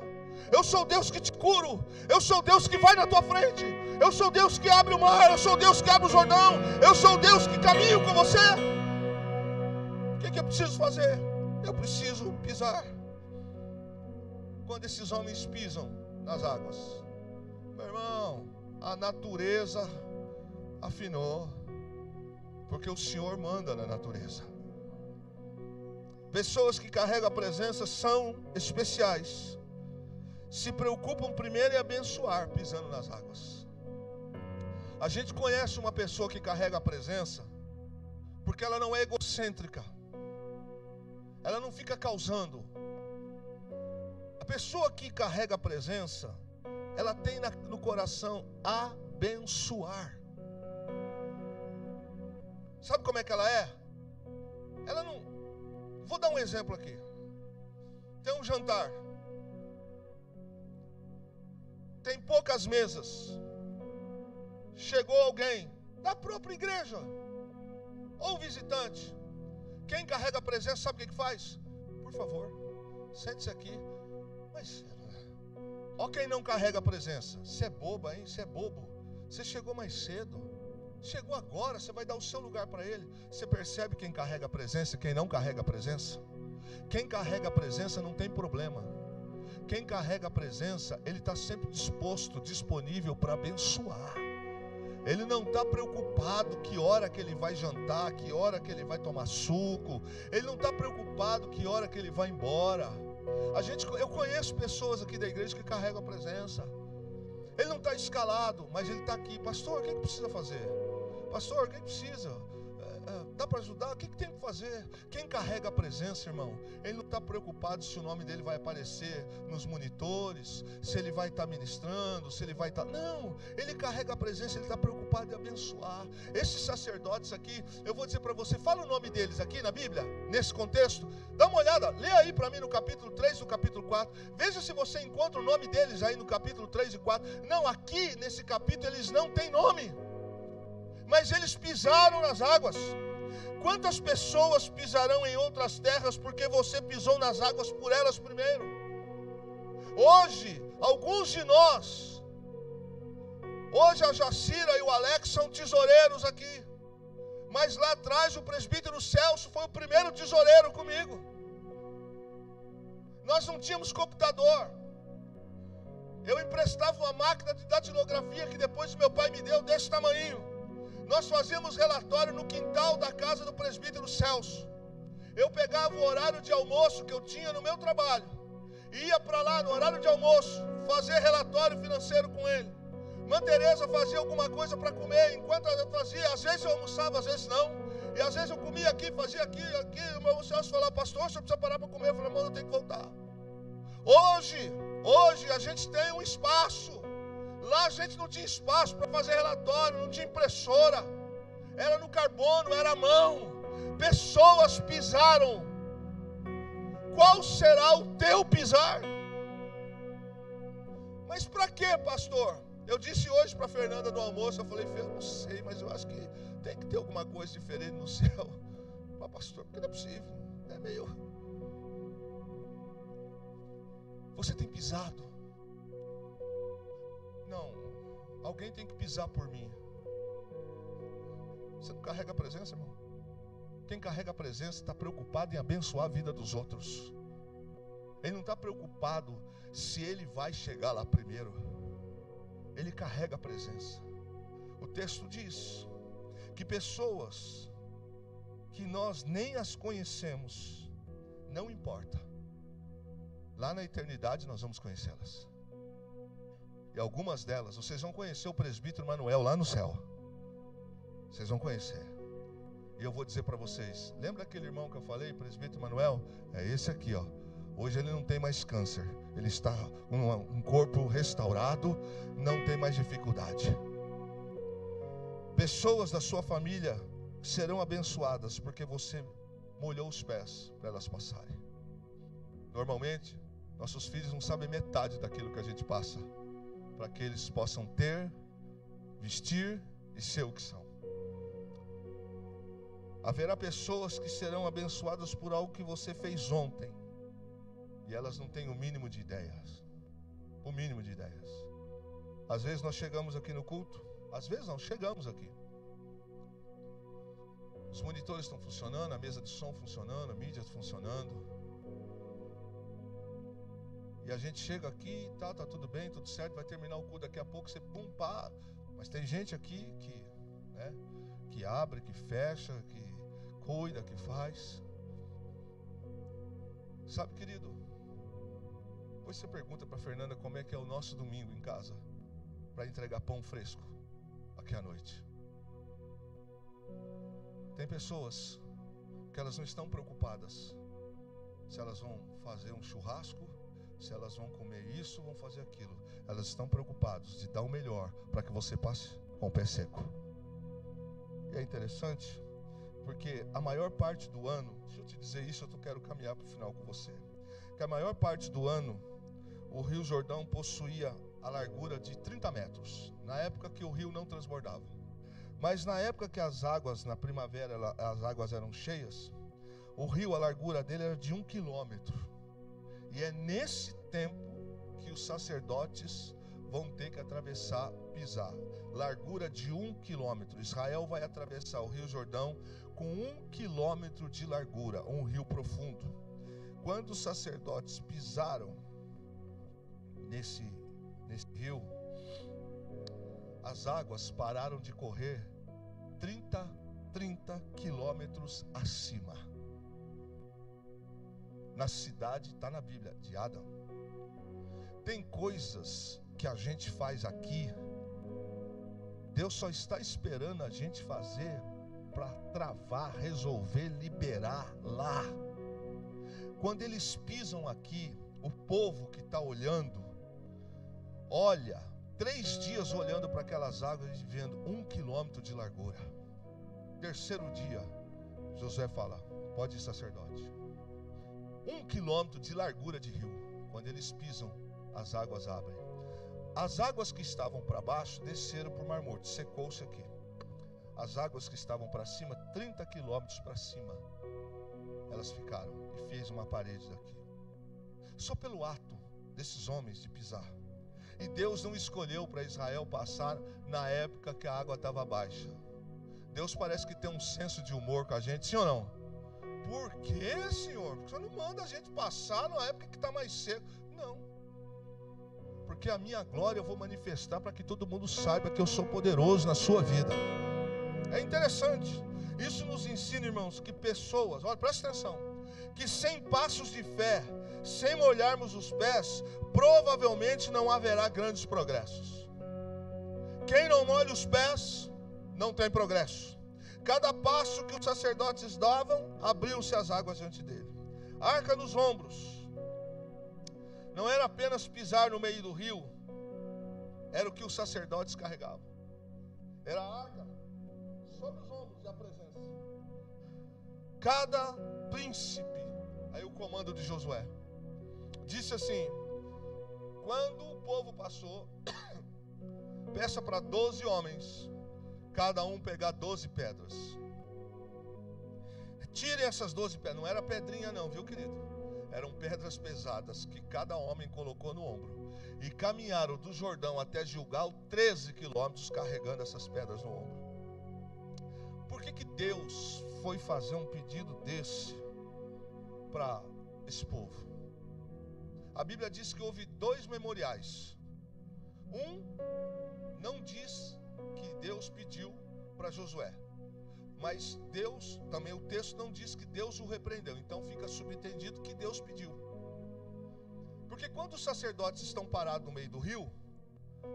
eu sou o Deus que te curo, eu sou o Deus que vai na tua frente, eu sou o Deus que abre o mar, eu sou o Deus que abre o Jordão, eu sou o Deus que caminho com você. O que eu preciso fazer? Eu preciso pisar. Quando esses homens pisam nas águas, meu irmão, a natureza afinou, porque o Senhor manda na natureza. Pessoas que carregam a presença são especiais, se preocupam primeiro em abençoar, pisando nas águas. A gente conhece uma pessoa que carrega a presença porque ela não é egocêntrica, ela não fica causando. A pessoa que carrega a presença, ela tem no coração abençoar. Sabe como é que ela é? Ela não... Vou dar um exemplo aqui. Tem um jantar, tem poucas mesas. Chegou alguém da própria igreja ou visitante. Quem carrega a presença sabe o que faz? Por favor, sente-se aqui. Mas ó, quem não carrega a presença. Você é boba, hein? Você é bobo. Você chegou mais cedo, chegou agora, você vai dar o seu lugar para ele. Você percebe quem carrega a presença e quem não carrega a presença? Quem carrega a presença não tem problema. Quem carrega a presença, ele está sempre disposto, disponível para abençoar. Ele não está preocupado que hora que ele vai jantar, que hora que ele vai tomar suco. Ele não está preocupado que hora que ele vai embora. Eu conheço pessoas aqui da igreja que carregam a presença. Ele não está escalado, mas ele está aqui. Pastor, o que precisa fazer? Pastor, o que precisa? Dá para ajudar? O que tem que fazer? Quem carrega a presença, irmão, ele não está preocupado se o nome dele vai aparecer nos monitores, se ele vai estar ministrando, se ele vai estar... Não, ele carrega a presença, ele está preocupado em abençoar. Esses sacerdotes aqui, eu vou dizer para você, fala o nome deles aqui na Bíblia, nesse contexto. Dá uma olhada, lê aí para mim no capítulo 3 e no capítulo 4. Veja se você encontra o nome deles aí no capítulo 3 e 4. Não, aqui nesse capítulo eles não têm nome, mas eles pisaram nas águas. Quantas pessoas pisarão em outras terras porque você pisou nas águas por elas primeiro? Hoje, alguns de nós Hoje a Jacira e o Alex são tesoureiros aqui. Mas lá atrás o presbítero Celso foi o primeiro tesoureiro comigo. Nós não tínhamos computador. Eu emprestava uma máquina de datilografia que depois meu pai me deu desse tamanho. Nós fazíamos relatório no quintal da casa do presbítero Celso. Eu pegava o horário de almoço que eu tinha no meu trabalho, ia para lá no horário de almoço, fazer relatório financeiro com ele. Mãe Teresa fazia alguma coisa para comer, enquanto eu fazia, às vezes eu almoçava, às vezes não. E às vezes eu comia aqui, fazia aqui, o meu Celso falava, pastor, você precisa parar para comer. Eu falei, irmão, eu tenho que voltar. Hoje a gente tem um espaço. Lá a gente não tinha espaço para fazer relatório, não tinha impressora. Era no carbono, era à mão. Pessoas pisaram. Qual será o teu pisar? Mas para quê, pastor? Eu disse hoje para a Fernanda no almoço, eu falei, Fê, eu não sei, mas eu acho que tem que ter alguma coisa diferente no céu. Mas pastor, porque não é possível. É meio... Você tem pisado? Não. Alguém tem que pisar por mim. Você não carrega a presença, irmão? Quem carrega a presença está preocupado em abençoar a vida dos outros. Ele não está preocupado se ele vai chegar lá primeiro. Ele carrega a presença. O texto diz que pessoas que nós nem as conhecemos, não importa, lá na eternidade nós vamos conhecê-las. E algumas delas, vocês vão conhecer o presbítero Manuel lá no céu. Vocês vão conhecer. E eu vou dizer para vocês, lembra aquele irmão que eu falei, presbítero Manuel? É esse aqui, ó. Hoje ele não tem mais câncer. Ele está com um corpo restaurado, não tem mais dificuldade. Pessoas da sua família serão abençoadas porque você molhou os pés para elas passarem. Normalmente, nossos filhos não sabem metade daquilo que a gente passa, para que eles possam ter, vestir e ser o que são. Haverá pessoas que serão abençoadas por algo que você fez ontem, e elas não têm o mínimo de ideias. O mínimo de ideias. Às vezes nós chegamos aqui no culto, às vezes não, chegamos aqui. Os monitores estão funcionando, a mesa de som funcionando, a mídia funcionando. E a gente chega aqui, tá tudo bem, tudo certo, vai terminar o culto daqui a pouco, você pum, pá. Mas tem gente aqui que abre, que fecha, que cuida, que faz. Sabe, querido, depois você pergunta para a Fernanda como é que é o nosso domingo em casa, para entregar pão fresco aqui à noite. Tem pessoas que elas não estão preocupadas se elas vão fazer um churrasco, se elas vão comer isso, vão fazer aquilo. Elas estão preocupadas de dar o melhor para que você passe com o pé seco. E é interessante, porque a maior parte do ano, deixa eu te dizer isso, eu quero caminhar para o final com você, que a maior parte do ano, o Rio Jordão possuía a largura de 30 metros, na época que o rio não transbordava. Mas na época que as águas, na primavera, as águas eram cheias, o rio, a largura dele era de 1 quilômetro. E é nesse tempo que os sacerdotes vão ter que atravessar, pisar. Largura de 1 quilômetro. Israel vai atravessar o Rio Jordão com 1 quilômetro de largura, um rio profundo. Quando os sacerdotes pisaram nesse rio, as águas pararam de correr 30 quilômetros acima. Na cidade, está na Bíblia, de Adão. Tem coisas que a gente faz aqui, Deus só está esperando a gente fazer para travar, resolver, liberar lá. Quando eles pisam aqui, o povo que está olhando, olha, 3 dias olhando para aquelas águas e vendo 1 quilômetro de largura. Terceiro dia, Josué fala, pode ir, sacerdote. 1 quilômetro de largura de rio. Quando eles pisam, as águas abrem. As águas que estavam para baixo desceram para o Mar Morto, secou-se aqui. As águas que estavam para cima, 30 quilômetros para cima, elas ficaram e fez uma parede daqui. Só pelo ato desses homens de pisar. E Deus não escolheu para Israel passar na época que a água estava baixa. Deus parece que tem um senso de humor com a gente, sim ou não? Por que, Senhor? Porque o Senhor não manda a gente passar na época que está mais seco. Não. Porque a minha glória eu vou manifestar para que todo mundo saiba que eu sou poderoso na sua vida. É interessante. Isso nos ensina, irmãos, que pessoas, olha, presta atenção, que sem passos de fé, sem molharmos os pés, provavelmente não haverá grandes progressos. Quem não molha os pés, não tem progresso. Cada passo que os sacerdotes davam, abriam-se as águas diante dele. Arca nos ombros. Não era apenas pisar no meio do rio, era o que os sacerdotes carregavam. Era a arca sobre os ombros da presença. Cada príncipe, aí o comando de Josué, disse assim: quando o povo passou, peça para 12 homens, cada um pegar 12 pedras. Tirem essas 12 pedras. Não era pedrinha não, viu, querido? Eram pedras pesadas que cada homem colocou no ombro. E caminharam do Jordão até Gilgal 13 quilômetros carregando essas pedras no ombro. Por que Deus foi fazer um pedido desse para esse povo? A Bíblia diz que houve 2 memoriais. Um não diz que Deus pediu para Josué, mas Deus, também o texto não diz que Deus o repreendeu. Então fica subentendido que Deus pediu. Porque quando os sacerdotes estão parados no meio do rio,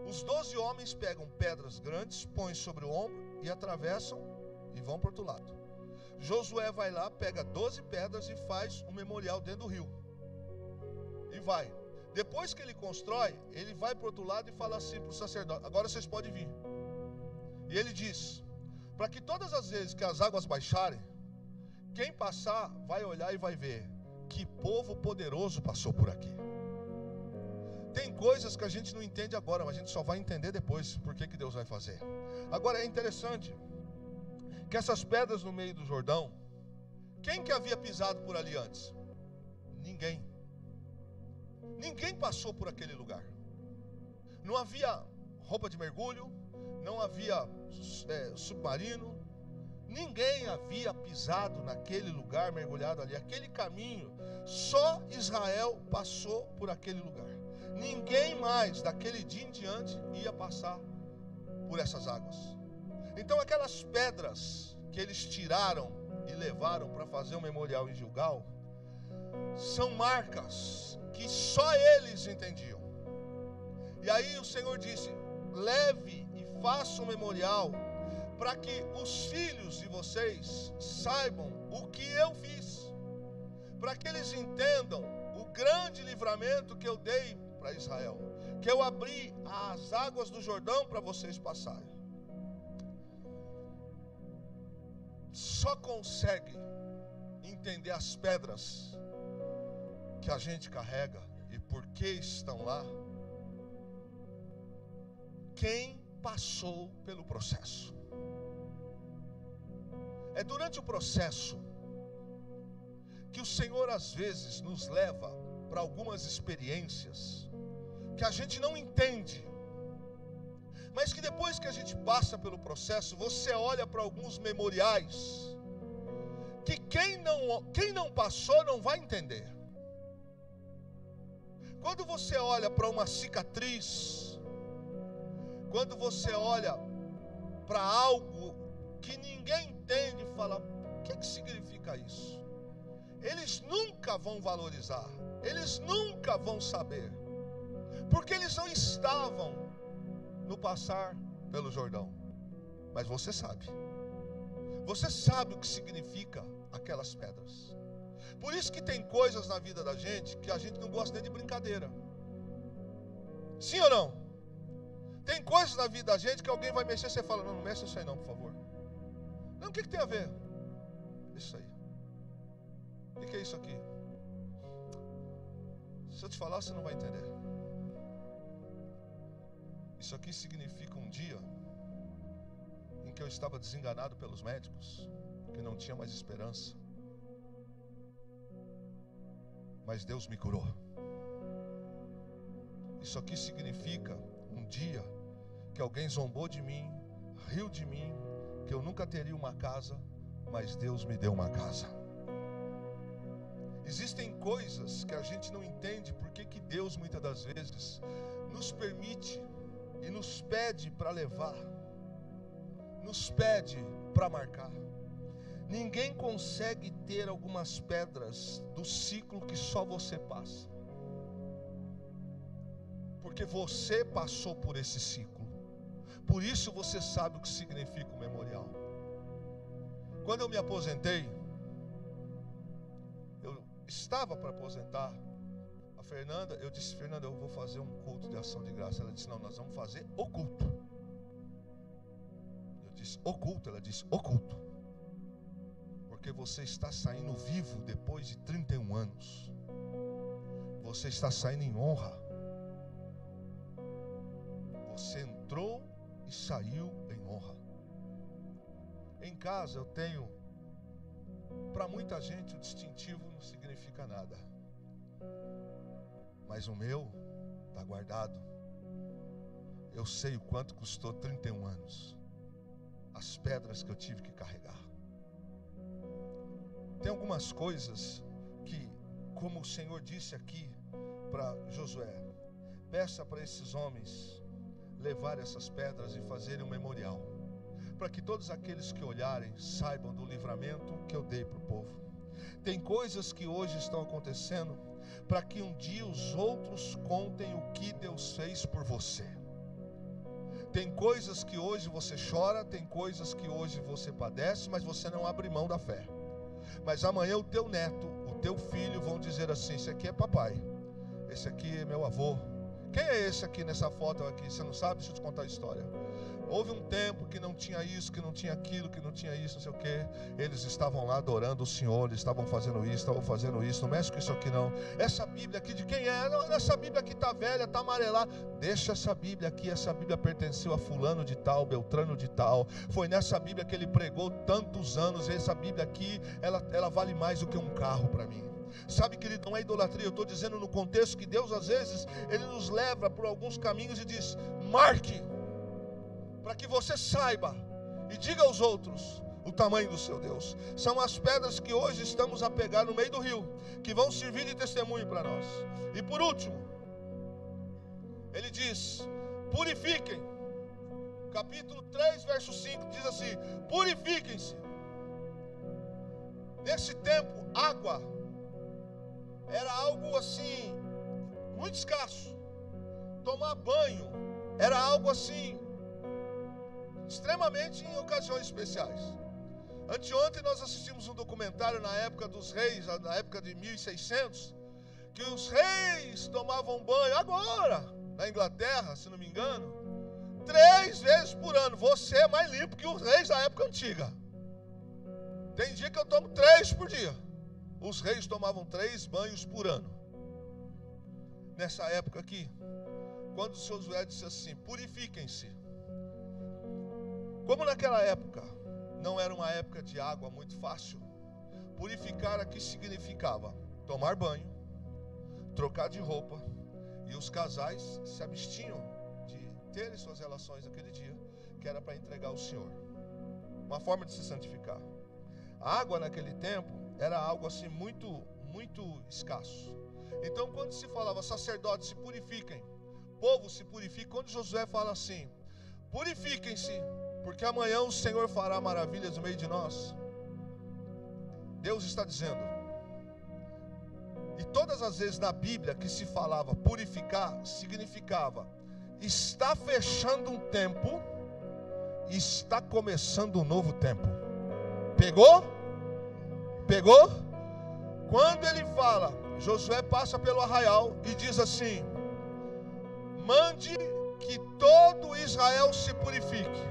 os 12 homens pegam pedras grandes, põem sobre o ombro e atravessam e vão para o outro lado. Josué vai lá, pega 12 pedras e faz um memorial dentro do rio. E vai. Depois que ele constrói, ele vai para o outro lado e fala assim para o sacerdote: agora vocês podem vir. E ele diz, para que todas as vezes que as águas baixarem, quem passar vai olhar e vai ver que povo poderoso passou por aqui. Tem coisas que a gente não entende agora, mas a gente só vai entender depois por que Deus vai fazer. Agora é interessante que essas pedras no meio do Jordão, quem que havia pisado por ali antes? Ninguém. Ninguém passou por aquele lugar. Não havia roupa de mergulho, não havia submarino. Ninguém havia pisado naquele lugar, mergulhado ali. Aquele caminho, só Israel passou por aquele lugar. Ninguém mais, daquele dia em diante, ia passar por essas águas. Então aquelas pedras que eles tiraram e levaram para fazer um memorial em Gilgal, são marcas que só eles entendiam. E aí o Senhor disse: leve e faça um memorial para que os filhos de vocês saibam o que eu fiz, para que eles entendam o grande livramento que eu dei para Israel, que eu abri as águas do Jordão para vocês passarem. Só consegue entender as pedras que a gente carrega e por que estão lá quem passou pelo processo. É durante o processo que o Senhor às vezes nos leva para algumas experiências que a gente não entende, mas que depois que a gente passa pelo processo, você olha para alguns memoriais que quem não passou não vai entender. Quando você olha para uma cicatriz, quando você olha para algo que ninguém entende e fala: o que significa isso? Eles nunca vão valorizar, eles nunca vão saber, porque eles não estavam no passar pelo Jordão. Mas você sabe o que significa aquelas pedras. Por isso que tem coisas na vida da gente que a gente não gosta nem de brincadeira. Sim ou não? Tem coisas na vida da gente que alguém vai mexer, você fala: não mexe isso aí não, por favor. Não, o que tem a ver? Isso aí. O que é isso aqui? Se eu te falar, você não vai entender. Isso aqui significa um dia em que eu estava desenganado pelos médicos, que não tinha mais esperança, mas Deus me curou. Isso aqui significa um dia que alguém zombou de mim, riu de mim, que eu nunca teria uma casa, mas Deus me deu uma casa. Existem coisas que a gente não entende porque que Deus muitas das vezes nos permite e nos pede para levar, nos pede para marcar. Ninguém consegue ter algumas pedras do ciclo que só você passa, porque você passou por esse ciclo. Por isso você sabe o que significa o memorial. Quando eu me aposentei, eu estava para aposentar. A Fernanda, eu disse: Fernanda, eu vou fazer um culto de ação de graça. Ela disse: não, nós vamos fazer o culto. Eu disse: o culto? Ela disse: o culto. Porque você está saindo vivo depois de 31 anos. Você está saindo em honra. Você entrou e saiu em honra. Em casa eu tenho, para muita gente o distintivo não significa nada, mas o meu está guardado. Eu sei o quanto custou 31 anos, as pedras que eu tive que carregar. Tem algumas coisas que, como o Senhor disse aqui para Josué, peça para esses homens levar essas pedras e fazerem um memorial, para que todos aqueles que olharem saibam do livramento que eu dei para o povo. Tem coisas que hoje estão acontecendo para que um dia os outros contem o que Deus fez por você. Tem coisas que hoje você chora, tem coisas que hoje você padece, mas você não abre mão da fé. Mas amanhã o teu neto, o teu filho vão dizer assim: esse aqui é papai, esse aqui é meu avô. Quem é esse aqui nessa foto aqui? Você não sabe? Deixa eu te contar a história. Houve um tempo que não tinha isso, que não tinha aquilo, que não tinha isso, não sei o que. Eles estavam lá adorando o Senhor, eles estavam fazendo isso, não mexe com isso aqui não. Essa Bíblia aqui de quem é? Não, essa Bíblia aqui está velha, está amarelada. Deixa essa Bíblia aqui, essa Bíblia pertenceu a fulano de tal, Beltrano de tal. Foi nessa Bíblia que ele pregou tantos anos. Essa Bíblia aqui, ela vale mais do que um carro para mim. Sabe, querido, não é idolatria. Eu estou dizendo no contexto que Deus às vezes Ele nos leva por alguns caminhos e diz: marque, para que você saiba e diga aos outros o tamanho do seu Deus. São as pedras que hoje estamos a pegar no meio do rio, que vão servir de testemunho para nós. E por último, Ele diz: purifiquem. Capítulo 3, verso 5 diz assim: purifiquem-se. Nesse tempo, água era algo assim muito escasso. Tomar banho era algo assim extremamente em ocasiões especiais. Anteontem nós assistimos um documentário na época dos reis, na época de 1600, que os reis tomavam banho agora na Inglaterra, se não me engano, 3 vezes por ano. Você é mais limpo que os reis da época antiga. Tem dia que eu tomo 3 por dia. Os reis tomavam 3 banhos por ano. Nessa época aqui, quando o seu Josué disse assim: purifiquem-se. Como naquela época não era uma época de água muito fácil, purificar aqui significava tomar banho, trocar de roupa, e os casais se abstinham de terem suas relações naquele dia, que era para entregar ao Senhor. Uma forma de se santificar. A água naquele tempo era algo assim muito, muito escasso. Então quando se falava sacerdotes se purifiquem, povo se purifica, quando Josué fala assim: purifiquem-se, porque amanhã o Senhor fará maravilhas no meio de nós, Deus está dizendo. E todas as vezes na Bíblia que se falava purificar, significava está fechando um tempo e está começando um novo tempo. Pegou? Pegou? Quando ele fala, Josué passa pelo arraial e diz assim: mande que todo Israel se purifique.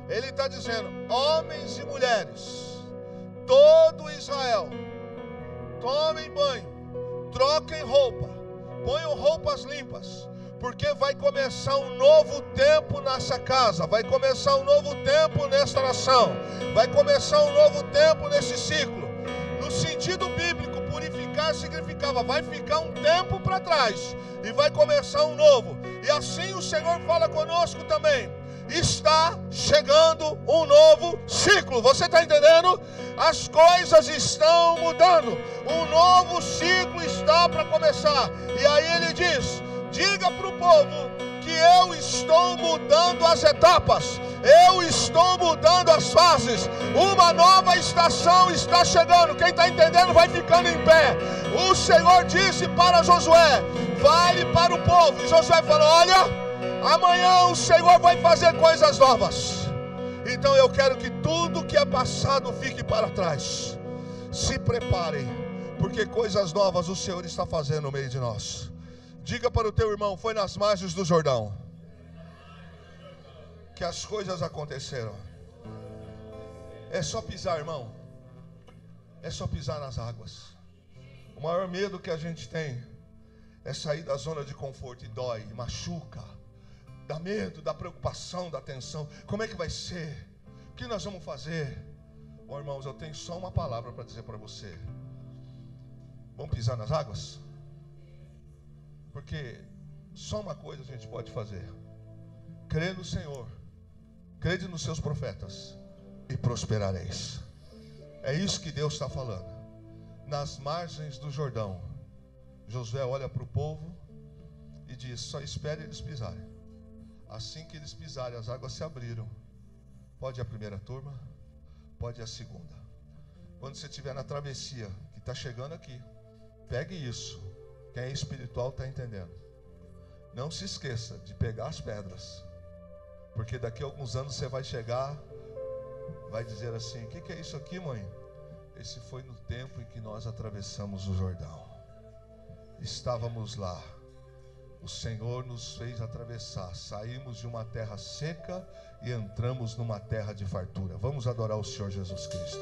Ele está dizendo: homens e mulheres, todo Israel, tomem banho, troquem roupa, ponham roupas limpas, porque vai começar um novo tempo nessa casa, vai começar um novo tempo nesta nação, vai começar um novo tempo nesse ciclo. No sentido bíblico, purificar mar significava, vai ficar um tempo para trás e vai começar um novo. E assim o Senhor fala conosco também. Está chegando um novo ciclo. Você está entendendo? As coisas estão mudando. Um novo ciclo está para começar. E aí ele diz: diga para o povo que eu estou mudando as etapas, eu estou mudando as fases. Uma nova estação está chegando. Quem está entendendo vai ficando em pé. O Senhor disse para Josué: fale para o povo. E Josué falou: olha, amanhã o Senhor vai fazer coisas novas. Então eu quero que tudo que é passado fique para trás. Se preparem, porque coisas novas o Senhor está fazendo no meio de nós. Diga para o teu irmão: foi nas margens do Jordão que as coisas aconteceram. É só pisar, irmão. É só pisar nas águas. O maior medo que a gente tem é sair da zona de conforto. E dói, e machuca. Dá medo, dá preocupação, dá tensão. Como é que vai ser? O que nós vamos fazer? Bom, irmãos, eu tenho só uma palavra para dizer para você. Vamos pisar nas águas? Porque só uma coisa a gente pode fazer: crer no Senhor, crede nos seus profetas e prosperareis. É isso que Deus está falando. Nas margens do Jordão, Josué olha para o povo e diz: só espere eles pisarem. Assim que eles pisarem, as águas se abriram. Pode ir a primeira turma, pode ir a segunda. Quando você estiver na travessia, que está chegando aqui, pegue isso. Quem é espiritual está entendendo. Não se esqueça de pegar as pedras, porque daqui a alguns anos você vai chegar, vai dizer assim: o que é isso aqui, mãe? Esse foi no tempo em que nós atravessamos o Jordão. Estávamos lá, o Senhor nos fez atravessar. Saímos de uma terra seca e entramos numa terra de fartura. Vamos adorar o Senhor Jesus Cristo.